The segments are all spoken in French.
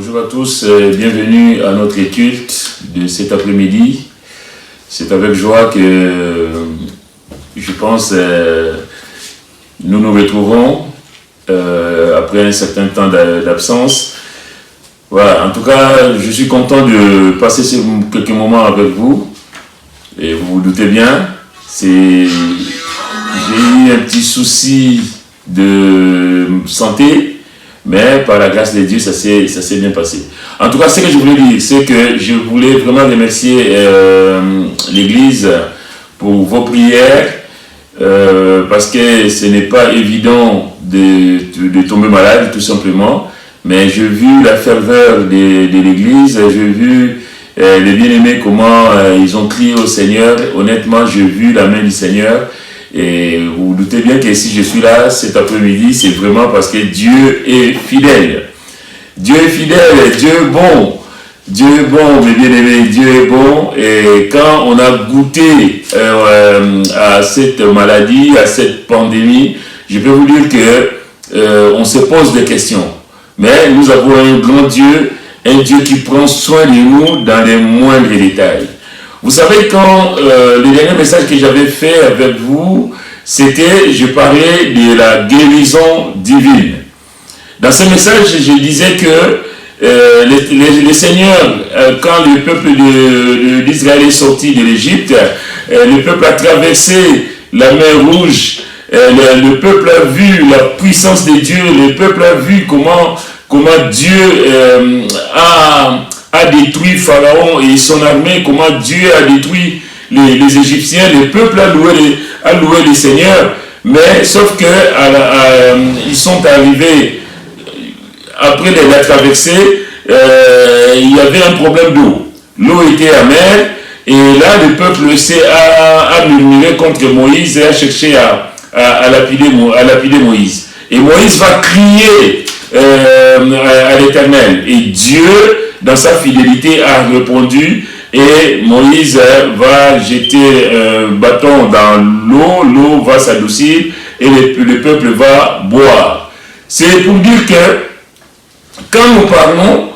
Bonjour à tous, bienvenue à notre culte de cet après-midi. C'est avec joie que je pense nous nous retrouvons après un certain temps d'absence. Voilà, en tout cas, je suis content de passer quelques moments avec vous. Et vous vous doutez bien, j'ai eu un petit souci de santé. Mais par la grâce de Dieu, ça s'est bien passé. En tout cas, ce que je voulais dire, c'est que je voulais vraiment remercier l'Église pour vos prières, parce que ce n'est pas évident de tomber malade, tout simplement. Mais j'ai vu la ferveur de l'Église, j'ai vu les bien-aimés, comment ils ont crié au Seigneur. Honnêtement, j'ai vu la main du Seigneur. Et vous vous doutez bien que si je suis là cet après-midi, c'est vraiment parce que Dieu est fidèle. Dieu est fidèle, Dieu est bon. Dieu est bon, mes bien-aimés, Dieu est bon. Et quand on a goûté à cette maladie, à cette pandémie, je peux vous dire que on se pose des questions. Mais nous avons un grand Dieu, un Dieu qui prend soin de nous dans les moindres détails. Vous savez, quand le dernier message que j'avais fait avec vous, c'était, je parlais de la guérison divine. Dans ce message, je disais que le Seigneur, quand le peuple d'Israël est sorti de l'Égypte, le peuple a traversé la mer Rouge, le peuple a vu la puissance de Dieu, le peuple a vu comment Dieu a détruit Pharaon et son armée, comment Dieu a détruit les Égyptiens. Le peuple a loué le Seigneur, mais sauf que ils sont arrivés après la traversée, il y avait un problème d'eau. L'eau était amère et là le peuple a murmuré contre Moïse et a cherché à lapider Moïse. Et Moïse va crier à l'Éternel et Dieu, dans sa fidélité, a répondu et Moïse va jeter un bâton dans l'eau, l'eau va s'adoucir et le peuple va boire. C'est pour dire que quand nous parlons,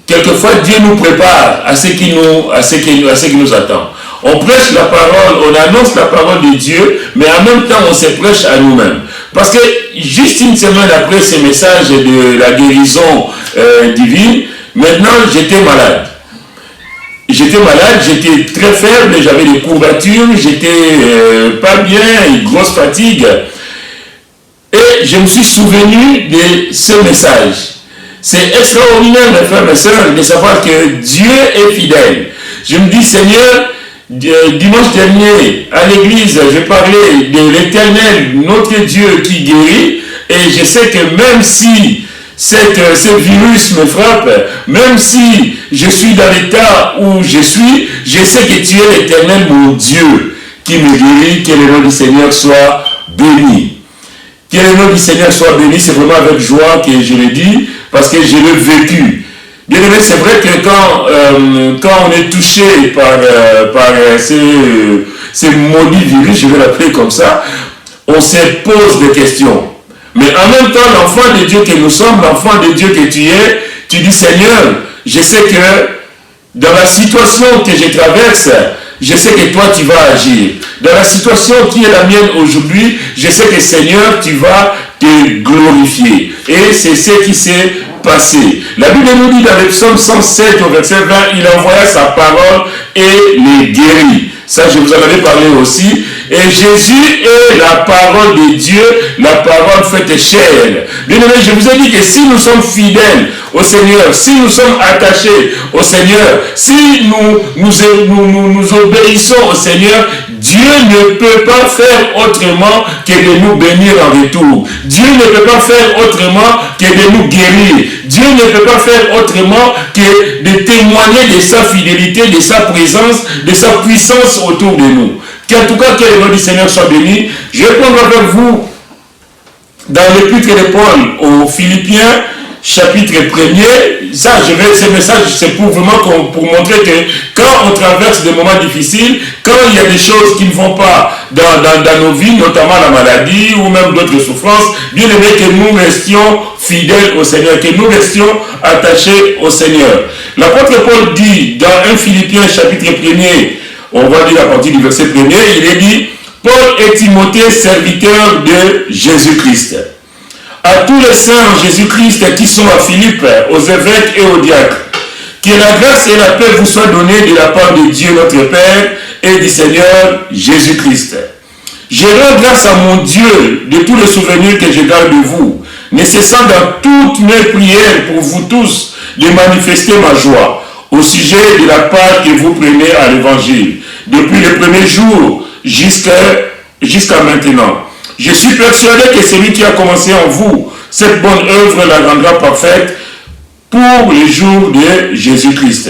quelquefois Dieu nous prépare à ce qui nous attend. On prêche la parole, on annonce la parole de Dieu, mais en même temps on se prêche à nous-mêmes. Parce que juste une semaine après ce message de la guérison divine, maintenant j'étais malade. J'étais très faible, j'avais des courbatures, j'étais pas bien, une grosse fatigue. Et je me suis souvenu de ce message. C'est extraordinaire, mes frères et sœurs, de savoir que Dieu est fidèle. Je me dis, Seigneur, dimanche dernier, à l'église, je parlais de l'Éternel, notre Dieu qui guérit, et je sais que même si ce virus me frappe, même si je suis dans l'état où je suis, je sais que tu es l'Éternel, mon Dieu, qui me guérit, que le nom du Seigneur soit béni. Que le nom du Seigneur soit béni, c'est vraiment avec joie que je le dis, parce que je l'ai vécu. Bien aimé, c'est vrai que quand on est touché par ces maudits virus, je vais l'appeler comme ça, on se pose des questions. Mais en même temps, l'enfant de Dieu que nous sommes, l'enfant de Dieu que tu es, tu dis, Seigneur, je sais que dans la situation que je traverse, je sais que toi tu vas agir. Dans la situation qui est la mienne aujourd'hui, je sais que Seigneur, tu vas te glorifier. Et c'est ce qui s'est passé. La Bible nous dit dans le psaume 107 au verset 20, il envoya sa parole et les guérit. Ça, je vous en avais parlé aussi. Et Jésus est la parole de Dieu, la parole faite chair. Bien aimé, je vous ai dit que si nous sommes fidèles au Seigneur, si nous sommes attachés au Seigneur, si nous obéissons au Seigneur, Dieu ne peut pas faire autrement que de nous bénir en retour. Dieu ne peut pas faire autrement que de nous guérir. Dieu ne peut pas faire autrement que de témoigner de sa fidélité, de sa présence, de sa puissance autour de nous. Qu'en tout cas, que le nom du Seigneur soit béni. Je vais prendre avec vous dans l'épître de Paul aux Philippiens, chapitre 1er, ça, ce message, c'est pour vraiment pour montrer que quand on traverse des moments difficiles, quand il y a des choses qui ne vont pas dans nos vies, notamment la maladie ou même d'autres souffrances, bien aimé que nous restions fidèles au Seigneur, que nous restions attachés au Seigneur. L'apôtre Paul dit dans 1 Philippiens chapitre 1er, on va dire à partir du verset 1er, il est dit, Paul et Timothée, serviteurs de Jésus-Christ. À tous les saints en Jésus-Christ qui sont à Philippe, aux évêques et aux diacres, que la grâce et la paix vous soient données de la part de Dieu notre Père et du Seigneur Jésus-Christ. Je rends grâce à mon Dieu de tous les souvenirs que je garde de vous, ne cessant dans toutes mes prières pour vous tous de manifester ma joie au sujet de la part que vous prenez à l'Évangile, depuis le premier jour jusqu'à maintenant. Je suis persuadé que celui qui a commencé en vous cette bonne œuvre la rendra parfaite pour les jours de Jésus-Christ.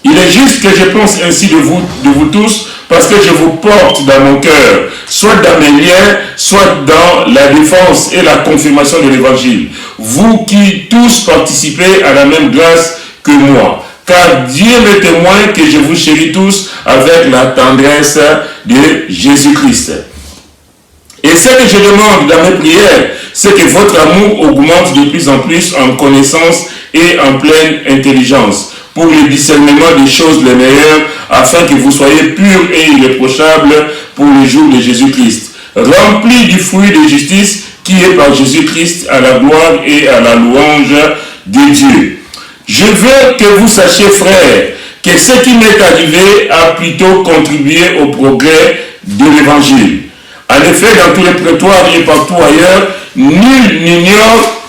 Il est juste que je pense ainsi de vous tous, parce que je vous porte dans mon cœur, soit dans mes liens, soit dans la défense et la confirmation de l'Évangile. Vous qui tous participez à la même grâce que moi. Car Dieu m'est témoin que je vous chéris tous avec la tendresse de Jésus-Christ. Et ce que je demande dans mes prières, c'est que votre amour augmente de plus en plus en connaissance et en pleine intelligence, pour le discernement des choses les meilleures, afin que vous soyez purs et irréprochables pour le jour de Jésus-Christ, remplis du fruit de justice qui est par Jésus-Christ à la gloire et à la louange de Dieu. Je veux que vous sachiez, frères, que ce qui m'est arrivé a plutôt contribué au progrès de l'Évangile. En effet, dans tous les prétoires et partout ailleurs, nul n'ignore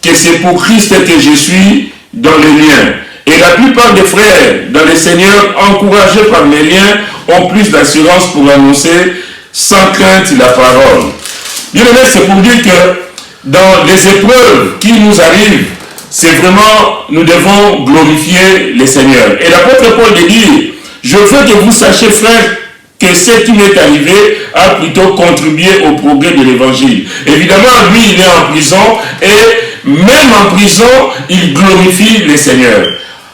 que c'est pour Christ que je suis dans les liens. Et la plupart des frères dans le Seigneur, encouragés par mes liens, ont plus d'assurance pour annoncer sans crainte la parole. Bien aimé, c'est pour dire que dans les épreuves qui nous arrivent, c'est vraiment, nous devons glorifier le Seigneur. Et l'apôtre Paul dit, je veux que vous sachiez, frères, que ce qui m'est arrivé a plutôt contribué au progrès de l'Évangile. Évidemment, lui, il est en prison et même en prison, il glorifie le Seigneur.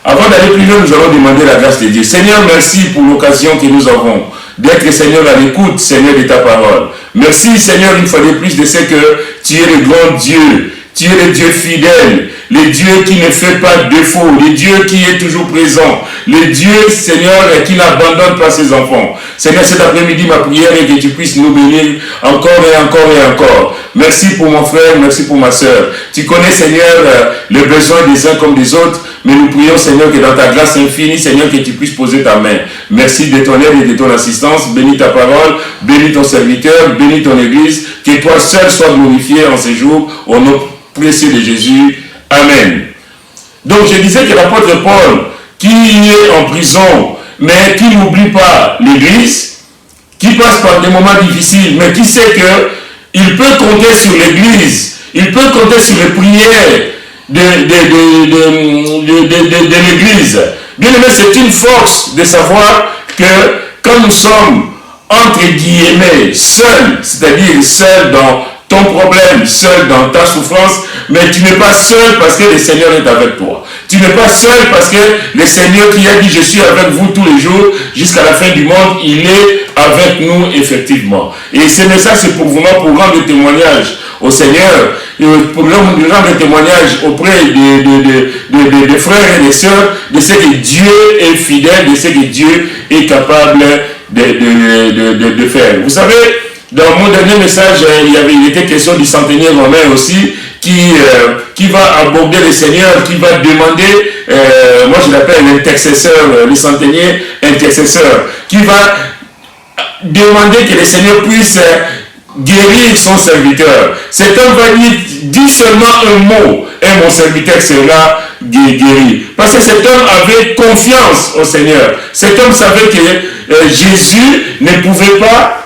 Avant d'aller plus loin, nous allons demander la grâce de Dieu. Seigneur, merci pour l'occasion que nous avons d'être, Seigneur, à l'écoute, Seigneur, de ta parole. Merci, Seigneur, une fois de plus, de ce que tu es le grand Dieu. Tu es le Dieu fidèle, le Dieu qui ne fait pas de défaut, le Dieu qui est toujours présent, le Dieu, Seigneur, qui n'abandonne pas ses enfants. Seigneur, cet après-midi, ma prière est que tu puisses nous bénir encore et encore et encore. Merci pour mon frère, merci pour ma soeur. Tu connais, Seigneur, les besoins des uns comme des autres, mais nous prions, Seigneur, que dans ta grâce infinie, Seigneur, que tu puisses poser ta main. Merci de ton aide et de ton assistance. Bénis ta parole, bénis ton serviteur, bénis ton église, que toi seul sois glorifié en ces jours, au nom précieux de Jésus. Amen. Donc je disais que l'apôtre Paul, qui est en prison, mais qui n'oublie pas l'église, qui passe par des moments difficiles, mais qui sait qu'il peut compter sur l'église, il peut compter sur les prières de l'église. Bien aimé, c'est une force de savoir que quand nous sommes, entre guillemets, seuls, c'est-à-dire seuls dans ton problème, seul dans ta souffrance, mais tu n'es pas seul parce que le Seigneur est avec toi. Tu n'es pas seul parce que le Seigneur qui a dit je suis avec vous tous les jours jusqu'à la fin du monde, il est avec nous effectivement. Et ce message c'est pour vraiment pour rendre témoignage au Seigneur, pour rendre témoignage auprès des frères et des sœurs de ce que Dieu est fidèle, de ce que Dieu est capable de faire. Vous savez, dans mon dernier message, il était question du centenier romain aussi, qui va aborder le Seigneur, qui va demander, moi je l'appelle l'intercesseur, le centenier intercesseur, qui va demander que le Seigneur puisse guérir son serviteur. Cet homme va dire, dis seulement un mot, et mon serviteur sera guéri. Parce que cet homme avait confiance au Seigneur. Cet homme savait que Jésus ne pouvait pas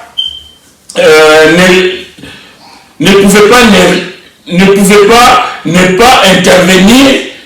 ne pas intervenir,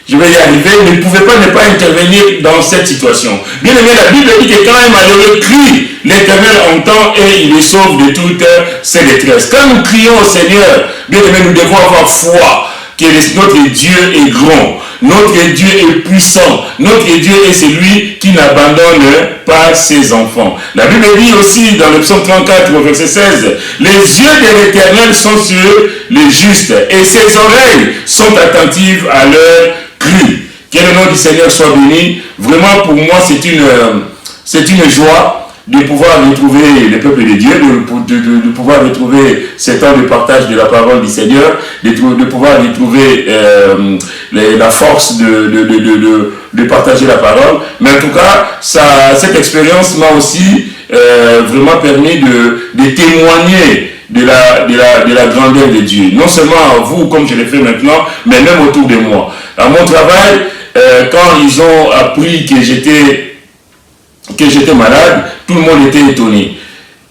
je vais y arriver, ne pouvait pas ne pas intervenir dans cette situation. Bien aimé, la Bible dit que quand un malheureux crie, l'Éternel entend et il les sauve de toutes ses détresses. Quand nous crions au Seigneur, bien aimé, nous devons avoir foi que notre Dieu est grand, notre Dieu est puissant, notre Dieu est celui qui n'abandonne pas ses enfants. La Bible dit aussi dans le psaume 34 au verset 16, les yeux de l'Éternel sont sur les justes et ses oreilles sont attentives à leur cri. Que le nom du Seigneur soit béni. Vraiment pour moi c'est une joie de pouvoir retrouver le peuple de Dieu, de pouvoir retrouver ce temps de partage de la parole du Seigneur, de pouvoir retrouver la force de partager la parole. Mais en tout cas, cette expérience m'a aussi vraiment permis de témoigner de la grandeur de Dieu. Non seulement à vous, comme je l'ai fait maintenant, mais même autour de moi. À mon travail, quand ils ont appris que j'étais malade, tout le monde était étonné.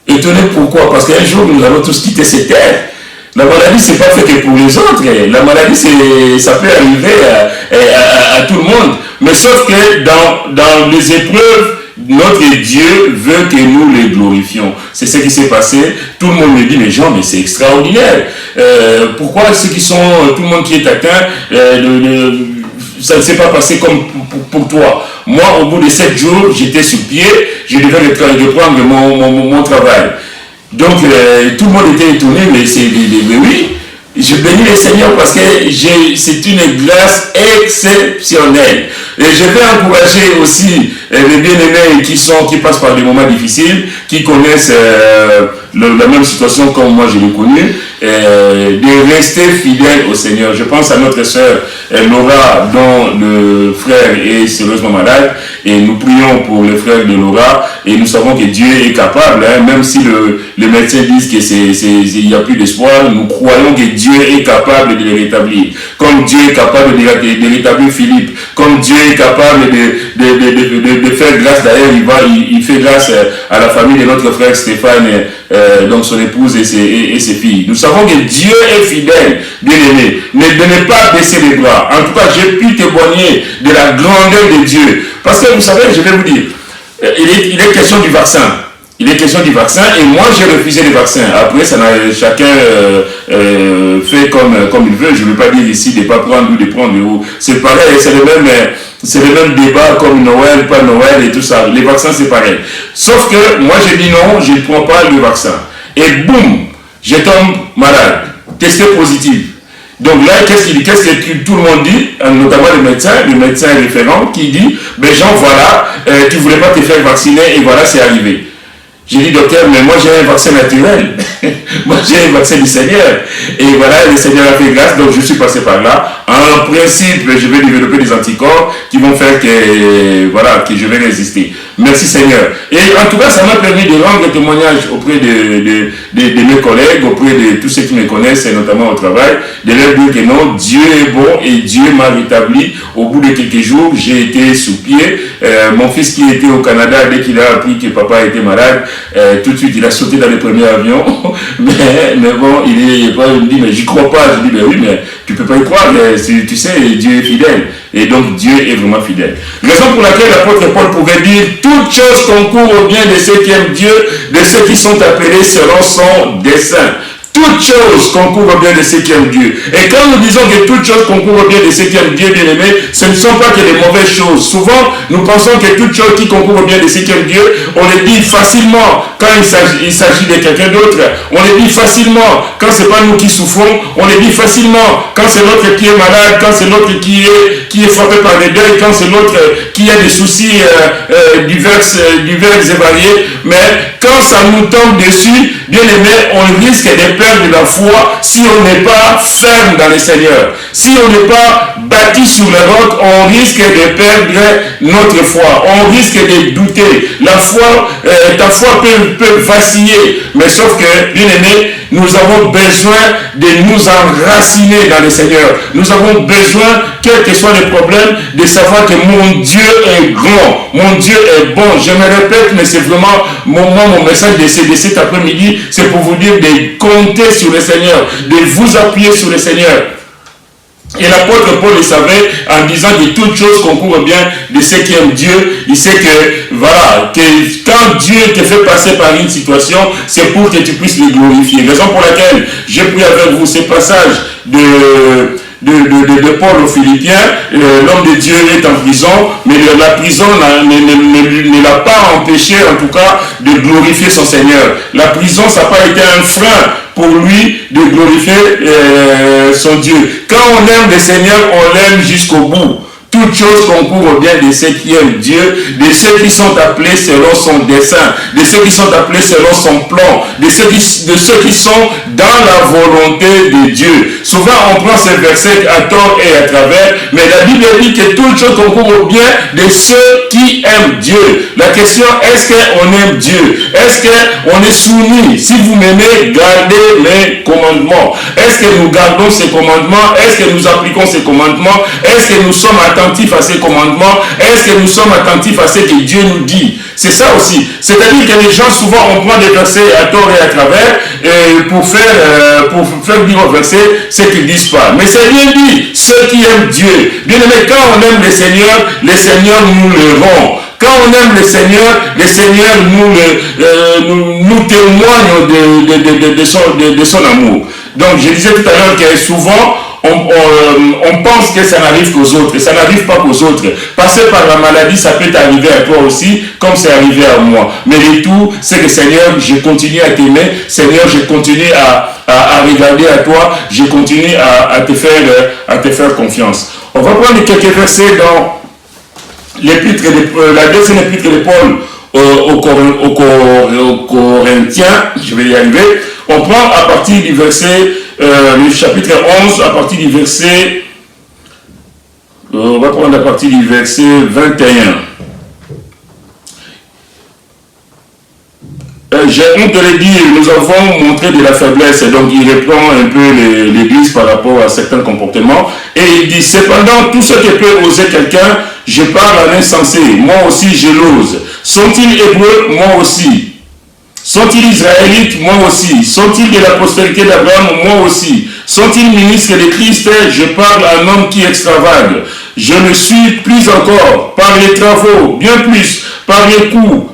Étonné pourquoi? Parce qu'un jour, nous allons tous quitter cette terre. La maladie, c'est pas fait que pour les autres. La maladie, ça peut arriver à tout le monde. Mais sauf que dans les épreuves, notre Dieu veut que nous les glorifions. C'est ce qui s'est passé. Tout le monde me dit, mais Jean, mais c'est extraordinaire. Pourquoi tout le monde qui est atteint, ça ne s'est pas passé comme pour toi? Moi, au bout de 7 jours, j'étais sur pied, je devais reprendre mon travail. Donc, tout le monde était étonné, mais oui, je bénis le Seigneur parce que c'est une grâce exceptionnelle. Et je vais encourager aussi les bien-aimés qui passent par des moments difficiles, qui connaissent la même situation comme moi je l'ai connue, de rester fidèles au Seigneur. Je pense à notre sœur Laura, dont le frère est sérieusement malade, et nous prions pour le frère de Laura, et nous savons que Dieu est capable, même si les médecins disent qu'il n'y a plus d'espoir, nous croyons que Dieu est capable de le rétablir. Comme Dieu est capable de rétablir Philippe, comme Dieu est capable de faire grâce. D'ailleurs, il fait grâce à la famille de notre frère Stéphane, donc son épouse et ses filles. Nous savons que Dieu est fidèle, bien aimé. Ne pas baisser les bras. En tout cas, j'ai pu témoigner de la grandeur de Dieu. Parce que vous savez, je vais vous dire, il est question du vaccin. Il est question du vaccin et moi j'ai refusé les vaccins. Après, chacun fait comme il veut. Je ne veux pas dire ici de ne pas prendre ou de prendre. C'est pareil, c'est le même débat comme Noël, pas Noël et tout ça. Les vaccins c'est pareil. Sauf que moi j'ai dit non, je ne prends pas le vaccin. Et boum, je tombe malade, testé positif. Donc là, qu'est-ce que tout le monde dit, notamment le médecin référent qui dit, ben Jean, voilà, tu ne voulais pas te faire vacciner et voilà, c'est arrivé. J'ai dit, docteur, mais moi j'ai un vaccin naturel. Moi j'ai un vaccin du Seigneur. Et voilà, le Seigneur a fait grâce, donc je suis passé par là. En principe, je vais développer des anticorps qui vont faire que je vais résister. Merci Seigneur. Et en tout cas, ça m'a permis de rendre témoignage auprès de mes collègues, auprès de tous ceux qui me connaissent, et notamment au travail, de leur dire que non, Dieu est bon et Dieu m'a rétabli. Au bout de quelques jours, j'ai été sous pied. Mon fils qui était au Canada, dès qu'il a appris que papa était malade, tout de suite il a sauté dans le premier avion. mais bon, il me dit, mais j'y crois pas. Je dis, mais oui, mais tu peux pas y croire. Mais, tu sais, Dieu est fidèle. Et donc Dieu est vraiment fidèle. Raison pour laquelle l'apôtre Paul pouvait dire, toutes choses concourent au bien de ceux qui aiment Dieu, de ceux qui sont appelés selon son dessein. Toutes choses concourent au bien de ceux qui aiment Dieu. Et quand nous disons que toutes choses concourent au bien de ceux qui aiment Dieu, bien aimé, ce ne sont pas que des mauvaises choses. Souvent, nous pensons que toutes choses qui concourent au bien de ceux qui aiment Dieu, on les dit facilement quand il s'agit de quelqu'un d'autre. On les dit facilement quand ce n'est pas nous qui souffrons. On les dit facilement quand c'est l'autre qui est malade, quand c'est l'autre qui est frappé par les deuils, quand c'est l'autre qui a des soucis divers et variés. Mais quand ça nous tombe dessus, bien aimé, on risque de perdre de la foi si on n'est pas ferme dans le Seigneur. Si on n'est pas bâti sur le roc, on risque de perdre notre foi. On risque de douter. La foi, ta foi peut vaciller. Mais sauf que, bien aimé, nous avons besoin de nous enraciner dans le Seigneur. Nous avons besoin, quels que soient les problèmes, de savoir que mon Dieu est grand. Mon Dieu est bon. Je me répète, mais c'est vraiment mon message de cet après-midi, c'est pour vous dire de compter sur le Seigneur, de vous appuyer sur le Seigneur. Et l'apôtre Paul le savait en disant que toutes choses concourent bien de ceux qui aiment Dieu. Il sait que, voilà, que quand Dieu te fait passer par une situation, c'est pour que tu puisses le glorifier. Raison pour laquelle j'ai pris avec vous ce passage de de Paul aux Philippiens, l'homme de Dieu est en prison, mais la prison ne l'a pas empêché, en tout cas, de glorifier son Seigneur. La prison, ça n'a pas été un frein pour lui de glorifier son Dieu. Quand on aime le Seigneur, on l'aime jusqu'au bout. Toutes choses concourent au bien de ceux qui aiment Dieu, de ceux qui sont appelés selon son dessein, de ceux qui sont appelés selon son plan, de ceux qui sont dans la volonté de Dieu. Souvent, on prend ces versets à tort et à travers, mais la Bible dit que toutes choses concourent au bien de ceux qui aiment Dieu. La question, est-ce qu'on aime Dieu? Est-ce qu'on est soumis? Si vous m'aimez, gardez mes commandements. Est-ce que nous gardons ces commandements? Est-ce que nous appliquons ces commandements? Est-ce que nous sommes attentifs à ses commandements? Est-ce que nous sommes attentifs à ce que Dieu nous dit? C'est ça aussi. C'est-à-dire que les gens, souvent, on prend des versets à tort et à travers pour faire dire au verset ce qu'ils ne disent pas. Mais c'est bien dit, ceux qui aiment Dieu. Bien aimé, quand on aime le Seigneur nous le rend. Quand on aime le Seigneur nous témoigne de son amour. Donc, je disais tout à l'heure que souvent, on pense que ça n'arrive qu'aux autres, et ça n'arrive pas qu'aux autres. Passer par la maladie, ça peut t'arriver à toi aussi, comme c'est arrivé à moi. Mais le tout, c'est que Seigneur, je continue à t'aimer, Seigneur, je continue à regarder à toi, je continue à te faire confiance. On va prendre quelques versets dans la deuxième épître de Paul aux Corinthiens, je vais y arriver. On prend à partir du verset, le chapitre 11, à partir du verset, on va prendre à partir du verset 21. J'ai honte de le dire, nous avons montré de la faiblesse, donc il reprend un peu l'Église par rapport à certains comportements, et il dit, cependant, tout ce que peut oser quelqu'un, je parle en insensé, moi aussi je l'ose. Sont-ils hébreux? Moi aussi. Sont-ils israélites? Moi aussi. Sont-ils de la postérité d'Abraham? Moi aussi. Sont-ils ministres de Christ? Je parle à un homme qui extravage. Je le suis plus encore, par les travaux, bien plus, par les coups,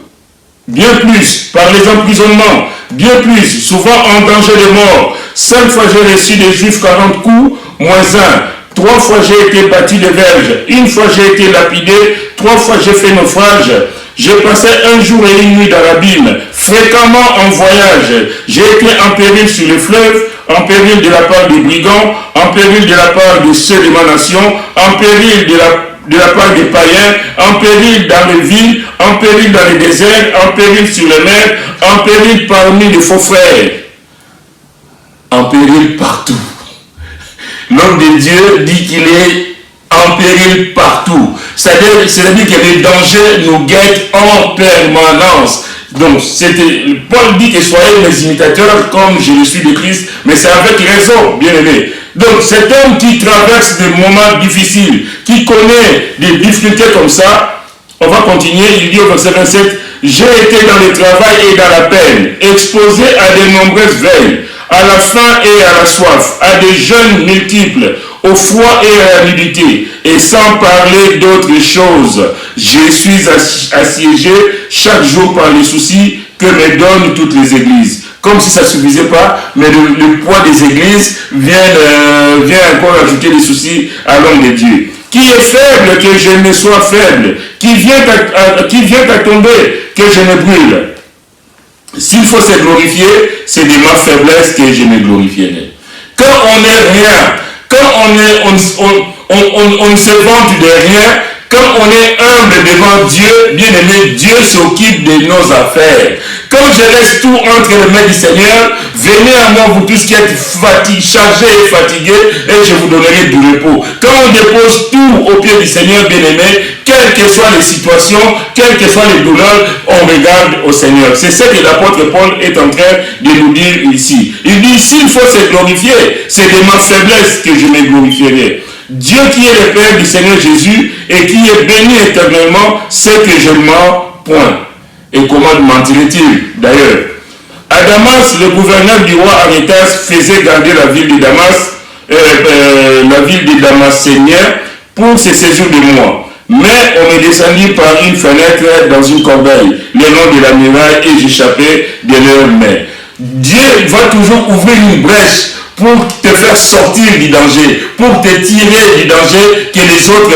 bien plus, par les emprisonnements, bien plus, souvent en danger de mort. 5 fois j'ai reçu des Juifs 40 coups, moins 1. 3 fois j'ai été battu de verge. 1 fois j'ai été lapidé. 3 fois j'ai fait naufrage. J'ai passé un jour et une nuit dans l'abîme, fréquemment en voyage. J'ai été en péril sur le fleuve, en péril de la part des brigands, en péril de la part de ceux de ma nation, en péril de la part des païens, en péril dans les villes, en péril dans les déserts, en péril sur les mers, en péril parmi les faux frères. En péril partout. L'homme de Dieu dit qu'il est en péril partout. C'est-à-dire que les dangers nous guettent en permanence. Donc, Paul dit que soyez mes imitateurs comme je le suis de Christ, mais c'est avec raison, bien aimé. Donc, cet homme qui traverse des moments difficiles, qui connaît des difficultés comme ça, on va continuer, il dit au verset 27, j'ai été dans le travail et dans la peine, exposé à de nombreuses veilles, à la faim et à la soif, à des jeûnes multiples, au froid et à la nudité, et sans parler d'autres choses. Je suis assiégé chaque jour par les soucis que me donnent toutes les églises. Comme si ça ne suffisait pas, mais le poids des églises vient encore ajouter des soucis à l'homme de Dieu. Qui est faible, que je ne sois faible. Qui vient à tomber, que je me brûle. S'il faut se glorifier, c'est de ma faiblesse que je me glorifierai. Quand on n'est rien, quand on ne se vante de rien, quand on est humble devant Dieu, bien aimé, Dieu s'occupe de nos affaires. Quand je laisse tout entre les mains du Seigneur, venez à moi vous tous qui êtes chargés et fatigués, et je vous donnerai du repos. Quand on dépose tout au pied du Seigneur, bien aimé, quelles que soient les situations, quelles que soient les douleurs, on regarde au Seigneur. C'est ce que l'apôtre Paul est en train de nous dire ici. Il dit, s'il faut se glorifier, c'est de ma faiblesse que je me glorifierai. Dieu qui est le Père du Seigneur Jésus et qui est béni éternellement, c'est que je ne mens point. Et comment mentirait-il d'ailleurs? À Damas, le gouverneur du roi Arétas faisait garder la ville de Damas, la ville des Damascéniens, pour se saisir de moi. Mais on me descendit par une fenêtre dans une corbeille, le long de la muraille, et j'échappais de leurs mains. Dieu va toujours ouvrir une brèche pour te faire sortir du danger, pour te tirer du danger que les autres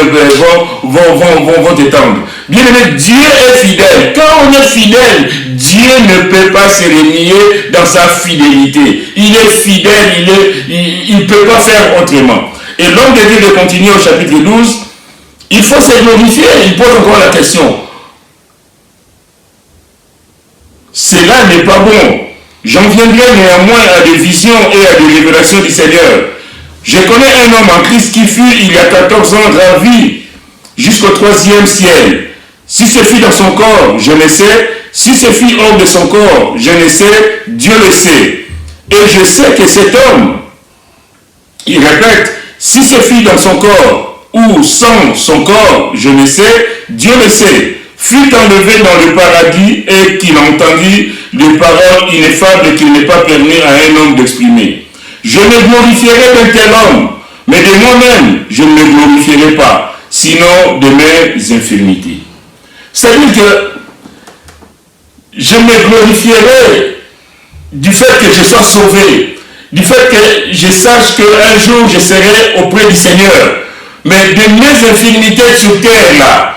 vont t'étendre. Bien aimé, Dieu est fidèle. Quand on est fidèle, Dieu ne peut pas se renier dans sa fidélité. Il est fidèle, il ne peut pas faire autrement. Et l'homme de Dieu de continuer au chapitre 12, il faut se glorifier. Il pose encore la question. Cela n'est pas bon. J'en viendrai néanmoins à des visions et à des révélations du Seigneur. Je connais un homme en Christ qui fut il y a 14 ans ravi jusqu'au 3e ciel. Si ce fut dans son corps, je le sais. Si ce fut hors de son corps, je le sais. Dieu le sait. Et je sais que cet homme, il répète, si ce fut dans son corps ou sans son corps, je le sais. Dieu le sait. Fut enlevé dans le paradis et qu'il entendit des paroles ineffables qu'il n'est pas permis à un homme d'exprimer. Je me glorifierai d'un tel homme, mais de moi-même, je ne me glorifierai pas, sinon de mes infirmités. C'est-à-dire que je me glorifierai du fait que je sois sauvé, du fait que je sache qu'un jour je serai auprès du Seigneur, mais de mes infirmités sur terre là,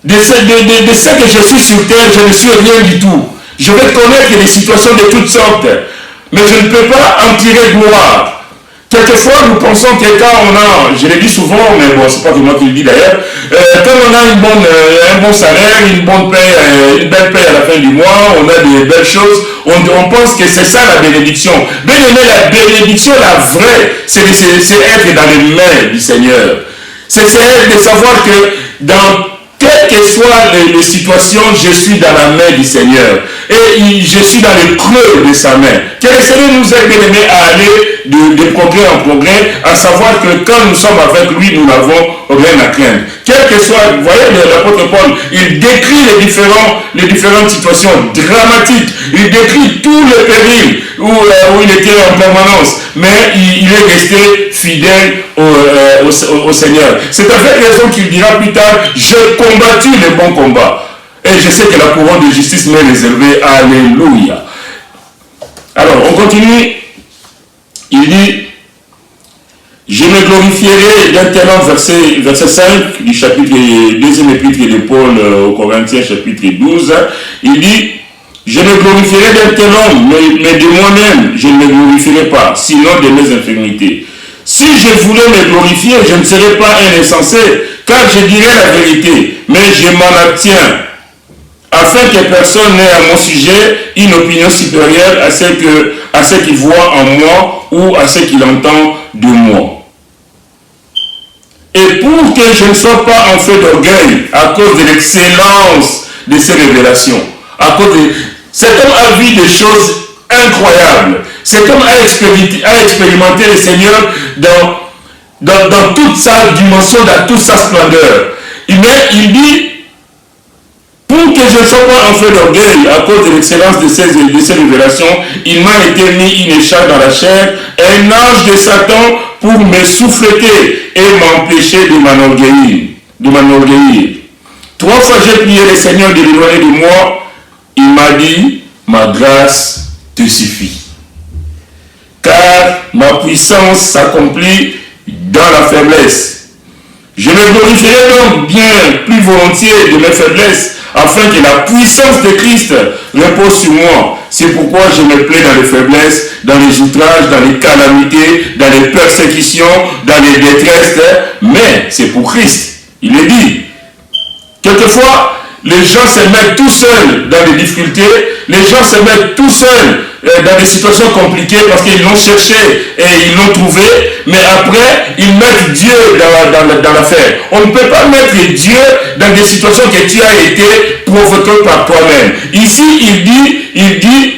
de ce que je suis sur terre, je ne suis rien du tout. Je vais connaître des situations de toutes sortes, mais je ne peux pas en tirer gloire. Quelquefois, nous pensons que quand on a, je le dis souvent, mais bon, c'est pas que moi qui le dis d'ailleurs, quand on a un bon salaire, une belle paie à la fin du mois, on a des belles choses, on pense que c'est ça la bénédiction. Bien aimé, la bénédiction, la vraie, c'est être dans les mains du Seigneur. C'est de savoir que dans quelles que soient les situations, je suis dans la main du Seigneur. Et je suis dans le creux de sa main. Que le Seigneur nous aide bien aimés à aller de progrès en progrès, à savoir que quand nous sommes avec lui, nous n'avons rien à craindre. Quel que soit, vous voyez, l'apôtre Paul, il décrit les différentes situations dramatiques. Il décrit tous les périls où il était en permanence. Mais il est resté fidèle au Seigneur. C'est avec raison qu'il dira plus tard, j'ai combattu le bon combat. Et je sais que la couronne de justice m'est réservée. Alléluia. Alors, on continue. Il dit, je me glorifierai d'un tel homme, verset 5 du chapitre 2e épître de Paul aux Corinthiens, chapitre 12. Il dit, je me glorifierai d'un tel homme, mais de moi-même, je ne me glorifierai pas, sinon de mes infirmités. Si je voulais me glorifier, je ne serais pas un insensé, car je dirais la vérité, mais je m'en abstiens, afin que personne n'ait à mon sujet une opinion supérieure à ce qu'il voit en moi ou à ce qu'il entend de moi. Et pour que je ne sois pas en feu d'orgueil à cause de l'excellence de ces révélations, à cause de... Cet homme a vu des choses incroyables. Cet homme a expérimenté le Seigneur dans toute sa dimension, dans toute sa splendeur. Mais il dit, pour que je ne sois pas en feu d'orgueil à cause de l'excellence de ces révélations, il m'a été mis une écharpe dans la chair, un ange de Satan pour me souffleter et m'empêcher de m'enorgueillir. 3 fois j'ai prié le Seigneur de l'éloigner de moi. Il m'a dit, ma grâce te suffit. Car ma puissance s'accomplit dans la faiblesse. Je me glorifierai donc bien plus volontiers de mes faiblesses, afin que la puissance de Christ repose sur moi. C'est pourquoi je me plais dans les faiblesses, dans les outrages, dans les calamités, dans les persécutions, dans les détresses, mais c'est pour Christ. Il est dit. Quelquefois, les gens se mettent tout seuls dans des difficultés, les gens se mettent tout seuls dans des situations compliquées parce qu'ils l'ont cherché et ils l'ont trouvé, mais après, ils mettent Dieu dans l'affaire. On ne peut pas mettre Dieu dans des situations que tu as été provoqué par toi-même. Ici, il dit,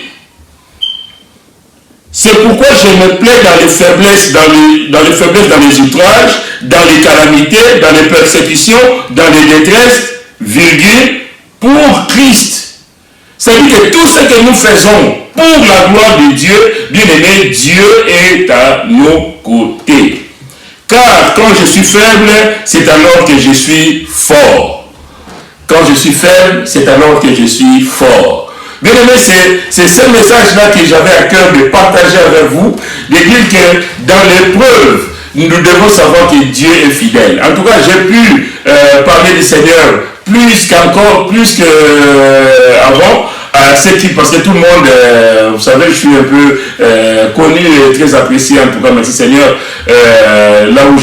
c'est pourquoi je me plais dans les faiblesses, dans les outrages, dans les calamités, dans les persécutions, dans les détresses, virgule, pour Christ. C'est-à-dire que tout ce que nous faisons pour la gloire de Dieu, bien aimé, Dieu est à nos côtés. Car quand je suis faible, c'est alors que je suis fort. Quand je suis faible, c'est alors que je suis fort. Bien aimé, c'est ce message-là que j'avais à cœur de partager avec vous, de dire que dans l'épreuve, nous devons savoir que Dieu est fidèle. En tout cas, j'ai pu parler du Seigneur plus qu'avant. Parce que tout le monde, vous savez, je suis un peu connu et très apprécié, en tout cas, merci Seigneur, là où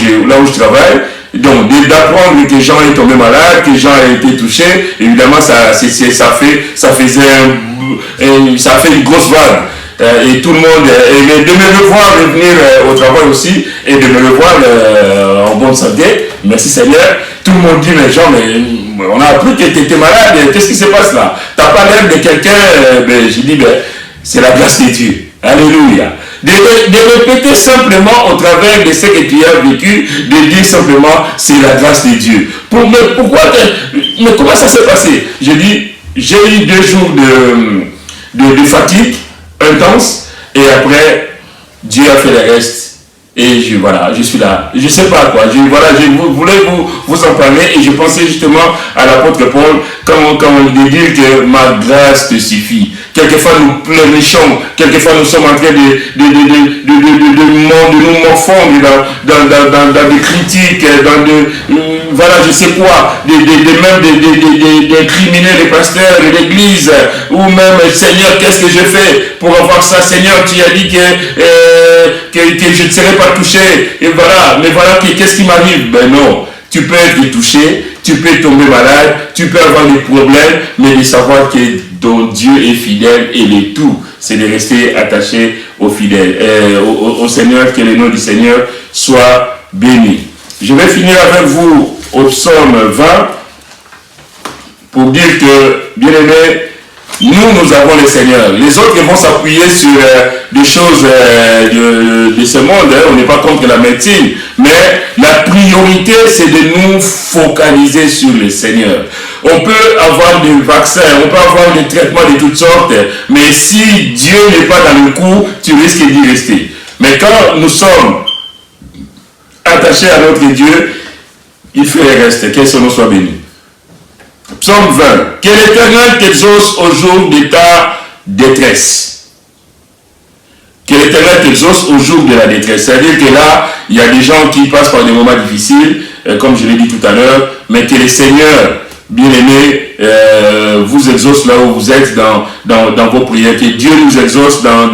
je travaille. Donc, d'apprendre que Jean est tombé malade, que Jean a été touché, évidemment, ça fait une grosse vague. Et tout le monde, et de me revoir revenir au travail aussi, et de me revoir en bonne santé, merci Seigneur. Tout le monde dit, mais Jean, on a appris que tu étais malade, qu'est-ce qui se passe là? Tu n'as pas l'air de quelqu'un, j'ai dit, c'est la grâce de Dieu. Alléluia. De répéter simplement au travers de ce que tu as vécu, de dire simplement, c'est la grâce de Dieu. Mais comment ça s'est passé? J'ai dit, j'ai eu 2 jours de fatigue intense, et après, Dieu a fait le reste. Et je suis là. Je ne sais pas quoi. Je voulais vous en parler, et je pensais justement à l'apôtre Paul, quand il dit que ma grâce te suffit. Quelquefois nous pleurnichons, quelquefois nous sommes en train de nous morfondre dans des critiques, je sais quoi, d'incriminer les pasteurs de l'église, ou même, Seigneur, qu'est-ce que je fais pour avoir ça? Seigneur, tu as dit que je ne serai pas touché, et mais qu'est-ce qui m'arrive? Ben non, tu peux être touché, tu peux tomber malade, tu peux avoir des problèmes, mais de savoir que ton Dieu est fidèle, et le tout, c'est de rester attaché au fidèle, au Seigneur, que le nom du Seigneur soit béni. Je vais finir avec vous au psaume 20 pour dire que, bien aimé, nous avons le Seigneur. Les autres vont s'appuyer sur des choses de ce monde. On n'est pas contre la médecine. Mais la priorité, c'est de nous focaliser sur le Seigneur. On peut avoir des vaccins, on peut avoir des traitements de toutes sortes. Mais si Dieu n'est pas dans le coup, tu risques d'y rester. Mais quand nous sommes attachés à notre Dieu, il fait le reste. Que son nom soit béni. Psaume 20. Que l'Éternel t'exauce au jour de ta détresse. Que l'Éternel t'exauce au jour de la détresse. C'est-à-dire que là, il y a des gens qui passent par des moments difficiles, comme je l'ai dit tout à l'heure, mais que le Seigneur, bien-aimé, vous exauce là où vous êtes dans vos prières. Que Dieu nous exauce dans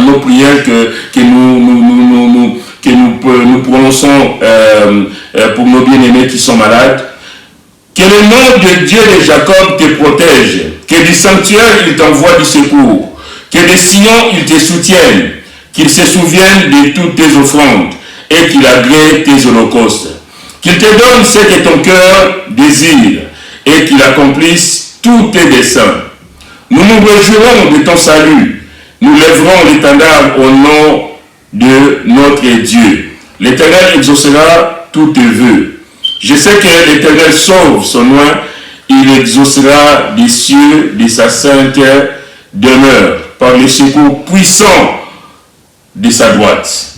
nos prières que nous prononçons pour nos bien-aimés qui sont malades. Que le nom de Dieu de Jacob te protège, que du sanctuaire il t'envoie du secours, que de Sion il te soutienne, qu'il se souvienne de toutes tes offrandes et qu'il agrée tes holocaustes, qu'il te donne ce que ton cœur désire et qu'il accomplisse tous tes desseins. Nous nous réjouirons de ton salut, nous lèverons l'étendard au nom de notre Dieu. L'Éternel exaucera tous tes vœux. Je sais que l'Éternel sauve son oint, il exaucera des cieux de sa sainte demeure par le secours puissant de sa droite.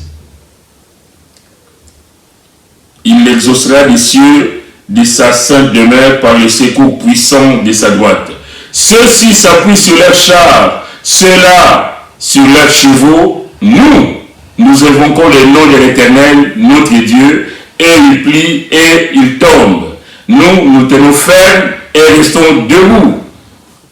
Il exaucera des cieux de sa sainte demeure par le secours puissant de sa droite. Ceux-ci s'appuient sur leurs chars, ceux-là sur leurs chevaux. Nous évoquons le nom de l'Éternel, notre Dieu, et il plie et il tombe. Nous tenons fermes et restons debout.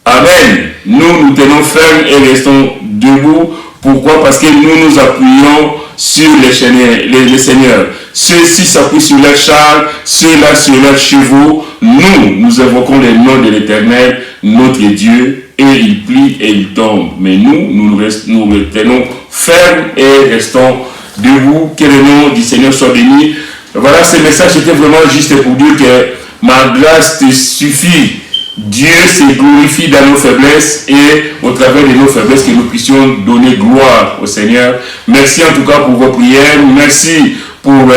Amen. Nous tenons fermes et restons debout. Pourquoi? Parce que nous nous appuyons sur le Seigneur. Ceux-ci s'appuient sur leurs chars, ceux-là sur leurs chevaux. Nous évoquons le nom de l'Éternel, notre Dieu, et il plie et il tombe. Mais nous tenons fermes et restons debout. Que le nom du Seigneur soit béni. Voilà, ce message était vraiment juste pour dire que ma grâce te suffit. Dieu se glorifie dans nos faiblesses et au travers de nos faiblesses que nous puissions donner gloire au Seigneur. Merci en tout cas pour vos prières. Merci pour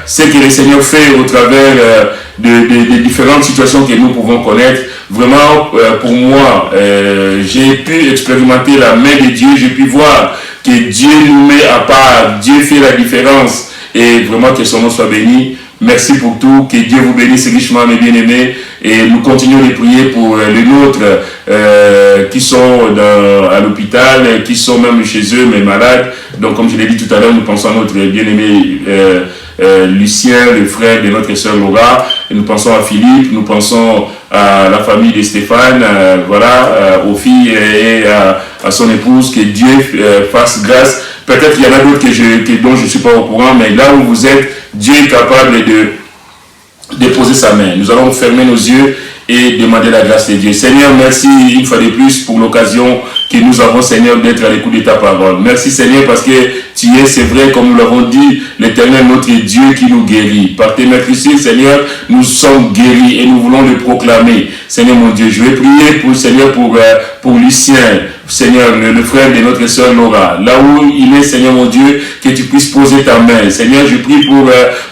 ce que le Seigneur fait au travers de différentes situations que nous pouvons connaître. Vraiment, pour moi, j'ai pu expérimenter la main de Dieu. J'ai pu voir que Dieu nous met à part. Dieu fait la différence. Et vraiment que son nom soit béni. Merci pour tout. Que Dieu vous bénisse richement, mes bien-aimés. Et nous continuons de prier pour les nôtres qui sont à l'hôpital, qui sont même chez eux, mais malades. Donc, comme je l'ai dit tout à l'heure, nous pensons à notre bien-aimé Lucien, le frère de notre sœur Laura. Et nous pensons à Philippe, nous pensons à la famille de Stéphane, aux filles et à son épouse. Que Dieu fasse grâce. Peut-être qu'il y en a d'autres dont je ne suis pas au courant, mais là où vous êtes, Dieu est capable de déposer sa main. Nous allons fermer nos yeux et demander la grâce de Dieu. Seigneur, merci une fois de plus pour l'occasion que nous avons, Seigneur, d'être à l'écoute de ta parole. Merci, Seigneur, parce que tu es, c'est vrai, comme nous l'avons dit, l'Éternel, notre Dieu qui nous guérit. Par tes meurtrissures, Seigneur, nous sommes guéris et nous voulons le proclamer. Seigneur, mon Dieu, je vais prier pour Lucien, Seigneur, le frère de notre sœur Laura, là où il est, Seigneur mon Dieu, que tu puisses poser ta main. Seigneur, je prie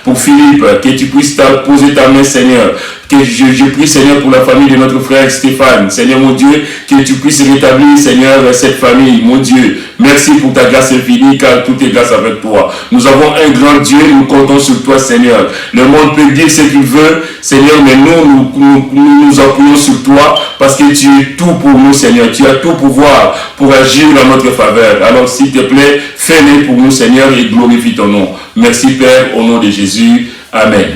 pour Philippe, que tu puisses poser ta main, Seigneur. Que je prie, Seigneur, pour la famille de notre frère Stéphane. Seigneur mon Dieu, que tu puisses rétablir, Seigneur, cette famille, mon Dieu. Merci pour ta grâce infinie, car tout est grâce avec toi. Nous avons un grand Dieu, nous comptons sur toi, Seigneur. Le monde peut dire ce qu'il veut, Seigneur, mais nous appuyons sur toi, parce que tu es tout pour nous, Seigneur. Tu as tout pouvoir pour agir dans notre faveur. Alors, s'il te plaît, fais-le pour nous, Seigneur, et glorifie ton nom. Merci, Père, au nom de Jésus. Amen.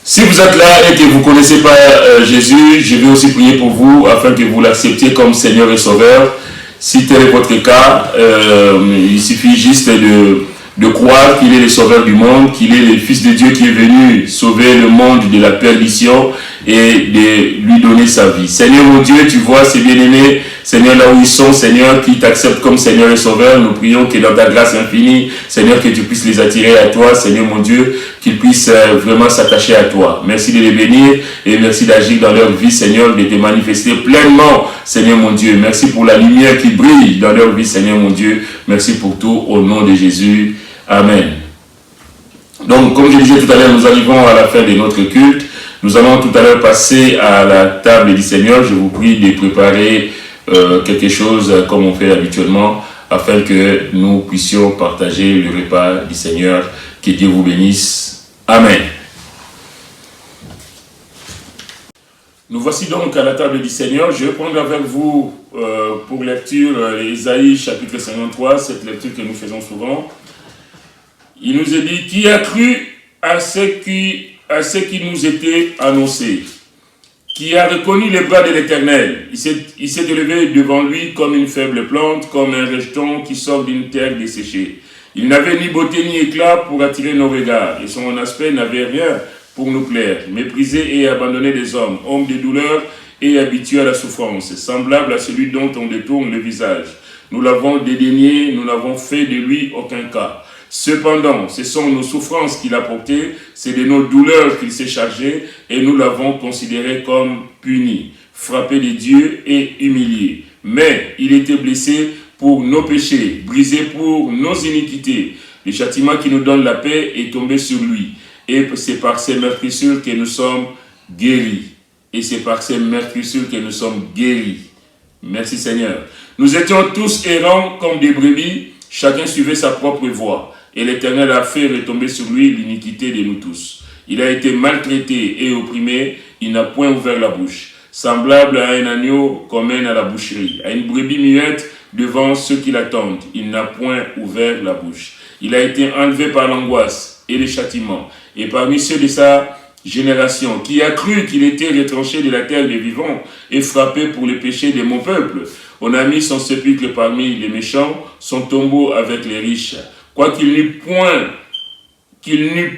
Si vous êtes là et que vous ne connaissez pas Jésus, je vais aussi prier pour vous afin que vous l'acceptiez comme Seigneur et Sauveur. Si tel est votre cas, il suffit juste de croire qu'il est le Sauveur du monde, qu'il est le Fils de Dieu qui est venu sauver le monde de la perdition et de lui donner sa vie. Seigneur mon Dieu, tu vois ces bien-aimés, Seigneur, là où ils sont, Seigneur, qui t'acceptent comme Seigneur et Sauveur. Nous prions que dans ta grâce infinie, Seigneur, que tu puisses les attirer à toi, Seigneur mon Dieu, qu'ils puissent vraiment s'attacher à toi. Merci de les bénir et merci d'agir dans leur vie, Seigneur, de te manifester pleinement, Seigneur mon Dieu. Merci pour la lumière qui brille dans leur vie, Seigneur mon Dieu. Merci pour tout, au nom de Jésus. Amen. Donc, comme je disais tout à l'heure, nous arrivons à la fin de notre culte. Nous allons tout à l'heure passer à la table du Seigneur. Je vous prie de préparer quelque chose comme on fait habituellement afin que nous puissions partager le repas du Seigneur. Que Dieu vous bénisse. Amen. Nous voici donc à la table du Seigneur. Je vais prendre avec vous pour lecture Ésaïe chapitre 53, cette lecture que nous faisons souvent. Il nous est dit, qui a cru à ce qui nous était annoncé, qui a reconnu les bras de l'Éternel. Il s'est élevé devant lui comme une faible plante, comme un rejeton qui sort d'une terre desséchée. Il n'avait ni beauté ni éclat pour attirer nos regards, et son aspect n'avait rien pour nous plaire. Méprisé et abandonné des hommes, homme de douleur et habitué à la souffrance, semblable à celui dont on détourne le visage. Nous l'avons dédaigné, nous n'avons fait de lui aucun cas. Cependant, ce sont nos souffrances qu'il a portées, c'est de nos douleurs qu'il s'est chargé, et nous l'avons considéré comme puni, frappé de Dieu et humilié. Mais il était blessé pour nos péchés, brisé pour nos iniquités. Le châtiment qui nous donne la paix est tombé sur lui. Et c'est par ses meurtrissures que nous sommes guéris. Et c'est par ses meurtrissures que nous sommes guéris. Merci Seigneur. Nous étions tous errants comme des brebis, chacun suivait sa propre voie. Et l'Éternel a fait retomber sur lui l'iniquité de nous tous. Il a été maltraité et opprimé, il n'a point ouvert la bouche. Semblable à un agneau qu'on mène à la boucherie, à une brebis muette devant ceux qui l'attendent, il n'a point ouvert la bouche. Il a été enlevé par l'angoisse et le châtiment. Et parmi ceux de sa génération, qui a cru qu'il était retranché de la terre des vivants et frappé pour les péchés de mon peuple, on a mis son sépulcre parmi les méchants, son tombeau avec les riches. Quoiqu'il n'eût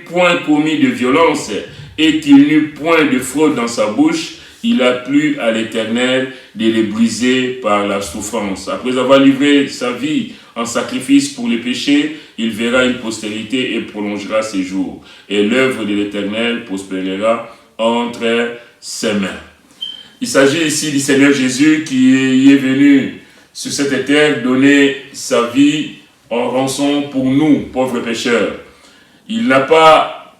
point commis de violence et qu'il n'eût point de fraude dans sa bouche, il a plu à l'Éternel de les briser par la souffrance. Après avoir livré sa vie en sacrifice pour les péchés, il verra une postérité et prolongera ses jours. Et l'œuvre de l'Éternel prospérera entre ses mains. Il s'agit ici du Seigneur Jésus qui est venu sur cette terre donner sa vie en rançon pour nous, pauvres pécheurs. Il n'a pas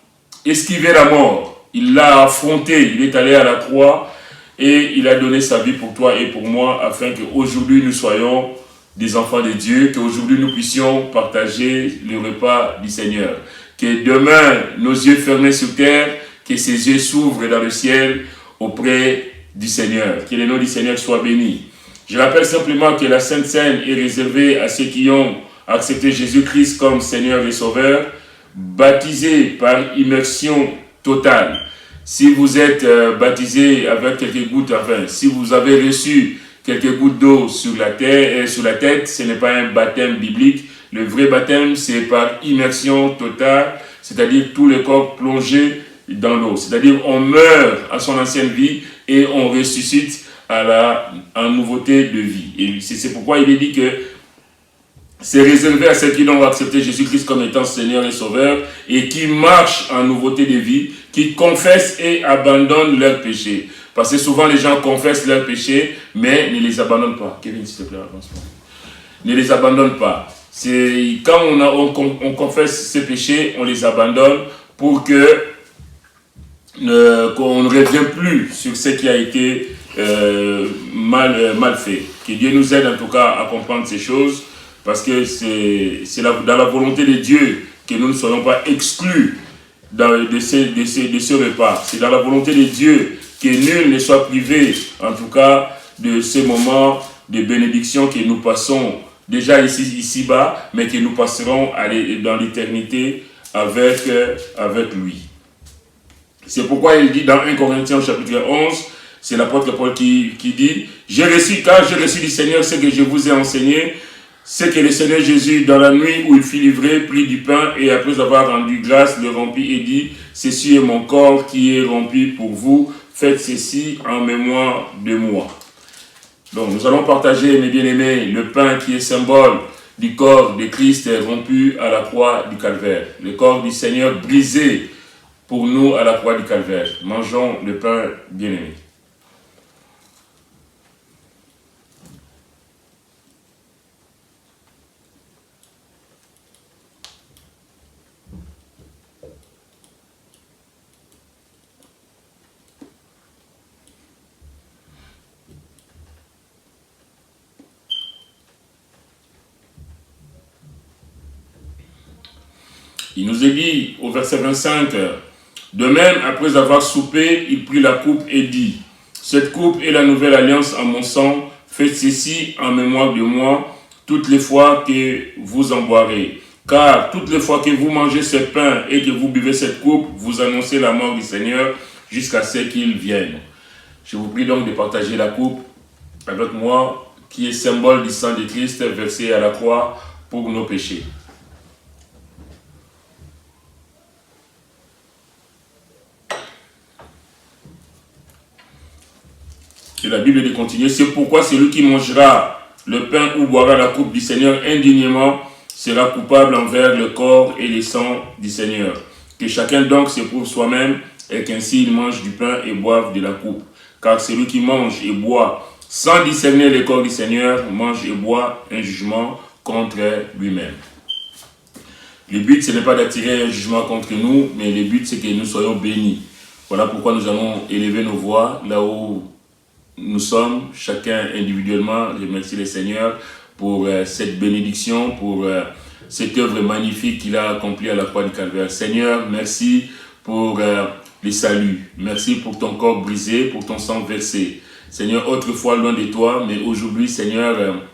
esquivé la mort, il l'a affronté, il est allé à la croix et il a donné sa vie pour toi et pour moi afin qu'aujourd'hui nous soyons des enfants de Dieu, qu'aujourd'hui nous puissions partager le repas du Seigneur. que demain, nos yeux fermés sur terre, que ses yeux s'ouvrent dans le ciel auprès du Seigneur. Que le nom du Seigneur soit béni. Je rappelle simplement que la Sainte Seine est réservée à ceux qui ont accepté Jésus-Christ comme Seigneur et Sauveur, baptisés par immersion totale. Si vous êtes baptisé avec quelques gouttes, enfin, si vous avez reçu quelques gouttes d'eau sur la tête, ce n'est pas un baptême biblique. Le vrai baptême, c'est par immersion totale, c'est-à-dire tout le corps plongé dans l'eau. C'est-à-dire on meurt à son ancienne vie et on ressuscite en nouveauté de vie. Et c'est pourquoi il est dit que c'est réservé à ceux qui l'ont accepté Jésus-Christ comme étant Seigneur et Sauveur et qui marchent en nouveauté de vie, qui confessent et abandonnent leurs péchés. Parce que souvent les gens confessent leurs péchés, mais ne les abandonnent pas. Kevin, s'il te plaît, avance-moi. Ne les abandonnent pas. C'est quand on confesse ses péchés, on les abandonne pour que qu'on ne revienne plus sur ce qui a été mal fait. Que Dieu nous aide en tout cas à comprendre ces choses, parce que c'est dans la volonté de Dieu que nous ne soyons pas exclus de ce repas. C'est dans la volonté de Dieu que nul ne soit privé, en tout cas, de ces moments de bénédiction que nous passons déjà ici-bas, mais que nous passerons dans l'éternité avec lui. C'est pourquoi il dit dans 1 Corinthiens chapitre 11, c'est l'apôtre Paul qui dit « Car j'ai reçu du Seigneur ce que je vous ai enseigné, c'est que le Seigneur Jésus, dans la nuit où il fut livré, prit du pain et après avoir rendu grâce, le rompit et dit « Ceci est mon corps qui est rompu pour vous, faites ceci en mémoire de moi. » Donc nous allons partager, mes bien-aimés, le pain qui est symbole du corps de Christ rompu à la croix du calvaire. Le corps du Seigneur brisé pour nous à la croix du calvaire. Mangeons le pain bien-aimé. Il nous est dit au verset 25, « De même, après avoir soupé, il prit la coupe et dit, « Cette coupe est la nouvelle alliance en mon sang, faites ceci en mémoire de moi, toutes les fois que vous en boirez. Car toutes les fois que vous mangez ce pain et que vous buvez cette coupe, vous annoncez la mort du Seigneur jusqu'à ce qu'il vienne. » Je vous prie donc de partager la coupe avec moi, qui est symbole du sang de Christ versé à la croix pour nos péchés. Et la Bible de continuer, c'est pourquoi celui qui mangera le pain ou boira la coupe du Seigneur indignement sera coupable envers le corps et le sang du Seigneur. Que chacun donc s'éprouve soi-même et qu'ainsi il mange du pain et boive de la coupe. Car celui qui mange et boit sans discerner le corps du Seigneur mange et boit un jugement contre lui-même. Le but, ce n'est pas d'attirer un jugement contre nous, mais le but, c'est que nous soyons bénis. Voilà pourquoi nous allons élever nos voix là où nous sommes, chacun individuellement. Je remercie le Seigneur pour cette bénédiction, pour cette œuvre magnifique qu'il a accomplie à la croix du Calvaire. Seigneur, merci pour le salut. Merci pour ton corps brisé, pour ton sang versé. Seigneur, autrefois loin de toi, mais aujourd'hui, Seigneur,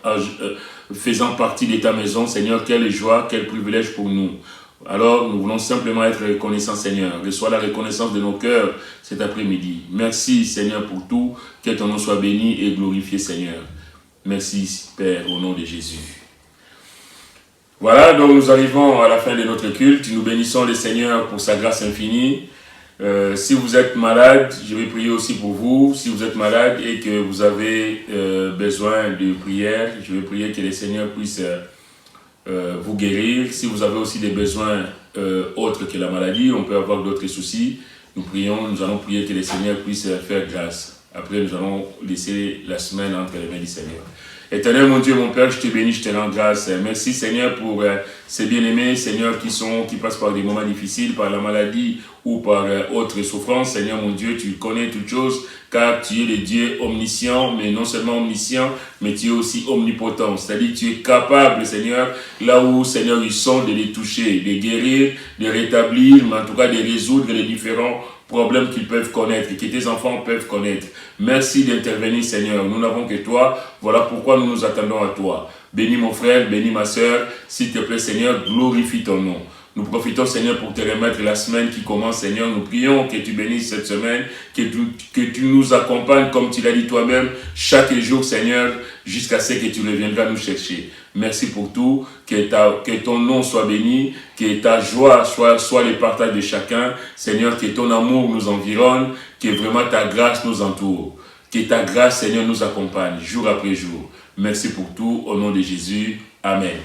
faisant partie de ta maison, Seigneur, quelle joie, quel privilège pour nous. Alors, nous voulons simplement être reconnaissants, Seigneur. Reçois la reconnaissance de nos cœurs cet après-midi. Merci, Seigneur, pour tout. Que ton nom soit béni et glorifié, Seigneur. Merci, Père, au nom de Jésus. Voilà, donc nous arrivons à la fin de notre culte. Nous bénissons le Seigneur pour sa grâce infinie. Si vous êtes malade, je vais prier aussi pour vous. Si vous êtes malade et que vous avez besoin de prière, je vais prier que le Seigneur puisse vous guérir. Si vous avez aussi des besoins autres que la maladie, on peut avoir d'autres soucis. Nous allons prier que le Seigneur puisse faire grâce. Après, nous allons laisser la semaine entre les mains du Seigneur. Éternel, mon Dieu, mon Père, je te bénis, je te rends grâce. Merci, Seigneur, pour ces bien-aimés, Seigneur, qui passent par des moments difficiles, par la maladie ou par autre souffrance. Seigneur, mon Dieu, tu connais toutes choses, car tu es le Dieu omniscient, mais non seulement omniscient, mais tu es aussi omnipotent. C'est-à-dire, tu es capable, Seigneur, là où, Seigneur, ils sont, de les toucher, de guérir, de rétablir, mais en tout cas de résoudre les différents problèmes qu'ils peuvent connaître, que tes enfants peuvent connaître. Merci d'intervenir, Seigneur. Nous n'avons que toi. Voilà pourquoi nous nous attendons à toi. Bénis mon frère, bénis ma soeur. S'il te plaît, Seigneur, glorifie ton nom. Nous profitons, Seigneur, pour te remettre la semaine qui commence, Seigneur. Nous prions que tu bénisses cette semaine, que tu nous accompagnes, comme tu l'as dit toi-même, chaque jour, Seigneur, jusqu'à ce que tu reviendras nous chercher. Merci pour tout. Que ton nom soit béni, que ta joie soit le partage de chacun. Seigneur, que ton amour nous environne, que vraiment ta grâce nous entoure. Que ta grâce, Seigneur, nous accompagne jour après jour. Merci pour tout. Au nom de Jésus. Amen.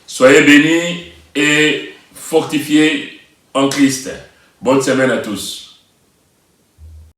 Soyez bénis et fortifiés en Christ. Bonne semaine à tous.